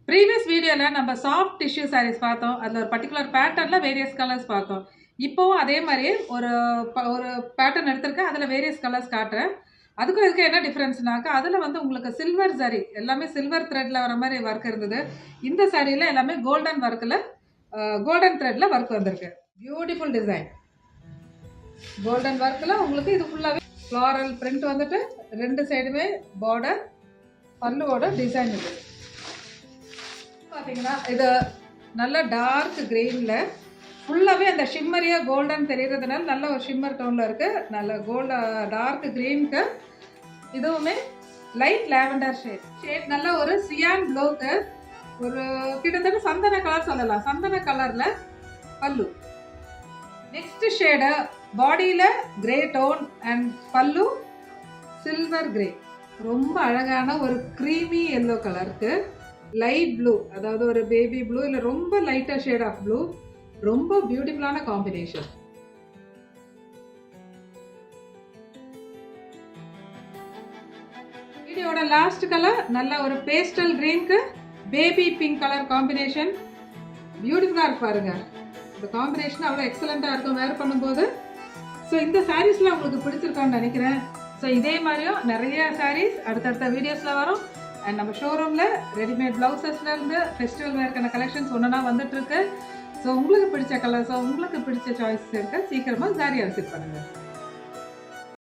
Previous வீடியோவில் நம்ம soft tissue saris பார்த்தோம். அதில் ஒரு பர்டிகுலர் பேட்டர்னில் வேரியஸ் கலர்ஸ் பார்த்தோம். இப்போவும் அதே மாதிரி ஒரு பேட்டர்ன் எடுத்திருக்கேன். அதில் வேரியஸ் கலர்ஸ் காட்டுறேன். அதுக்கும் இதுக்கு என்ன டிஃப்ரென்ஸ்னாக்கா, அதில் வந்து உங்களுக்கு சில்வர் சாரி எல்லாமே சில்வர் த்ரெட்டில் வர மாதிரி ஒர்க் இருந்தது. இந்த சாரியில் எல்லாமே கோல்டன் ஒர்க்கில் கோல்டன் த்ரெட்டில் ஒர்க் வந்திருக்கு. Beautiful design. கோல்டன் ஒர்க்கில் உங்களுக்கு இது ஃபுல்லாகவே ஃப்ளாரல் பிரிண்ட் வந்துட்டு 2 சைடுமே பார்டர் பல்லுவோட டிசைன் இது பார்த்தீங்கன்னா இது நல்ல டார்க் கிரீனில் ஃபுல்லாகவே அந்த ஷிம்மரியாக கோல்டன் தெரிகிறதுனால நல்ல ஒரு ஷிம்மர் டோனில் இருக்குது. நல்ல டார்க் க்ரீனுக்கு இதுவுமே லைட் லாவெண்டர் ஷேட் நல்ல ஒரு சியான் ப்ளூக்கு ஒரு கிட்டத்தட்ட சந்தன கலர் சொல்லலாம். சந்தன கலரில் பல்லு. நெக்ஸ்ட் ஷேடு பாடியில் கிரே டோன் அண்ட் பல்லு சில்வர் கிரே. ரொம்ப அழகான ஒரு க்ரீமி எல்லோ கலருக்கு லைட் ப்ளூ, அதாவது ஒரு பேபி ப்ளூ இல்லை ரொம்ப லைட்டாக ஷேட் ஆஃப் ப்ளூ. ரொம்ப பியூட்டிஃபுல்லான காம்பினேஷன். வீடியோட லாஸ்ட் கலர் நல்ல ஒரு பேஸ்டல் கிரீனுக்கு பேபி பிங்க் கலர் காம்பினேஷன். பியூட்டிஃபுல்லாக இருக்கு பாருங்க. இந்த காம்பினேஷன் அவ்வளோ எக்ஸலண்ட்டாக இருக்கும் வேர் பண்ணும்போது. ஸோ இந்த சாரீஸ்லாம் உங்களுக்கு பிடிச்சிருக்கான்னு நினைக்கிறேன். ஸோ இதே மாதிரியும் நிறைய சாரீஸ் அடுத்தடுத்த வீடியோஸில் வரும். அண்ட் நம்ம ஷோரூமில் ரெடிமேட் ப்ளவுசஸ்லேருந்து ஃபெஸ்டிவல் வேர்க்கான கலெக்ஷன்ஸ் ஒன்றுனா வந்துட்டுருக்கு. ஸோ உங்களுக்கு பிடிச்ச கலர்ஸோ உங்களுக்கு பிடிச்ச சாய்ஸஸ் இருக்க சீக்கிரமாக சாரியை விசிட் பண்ணுங்கள்.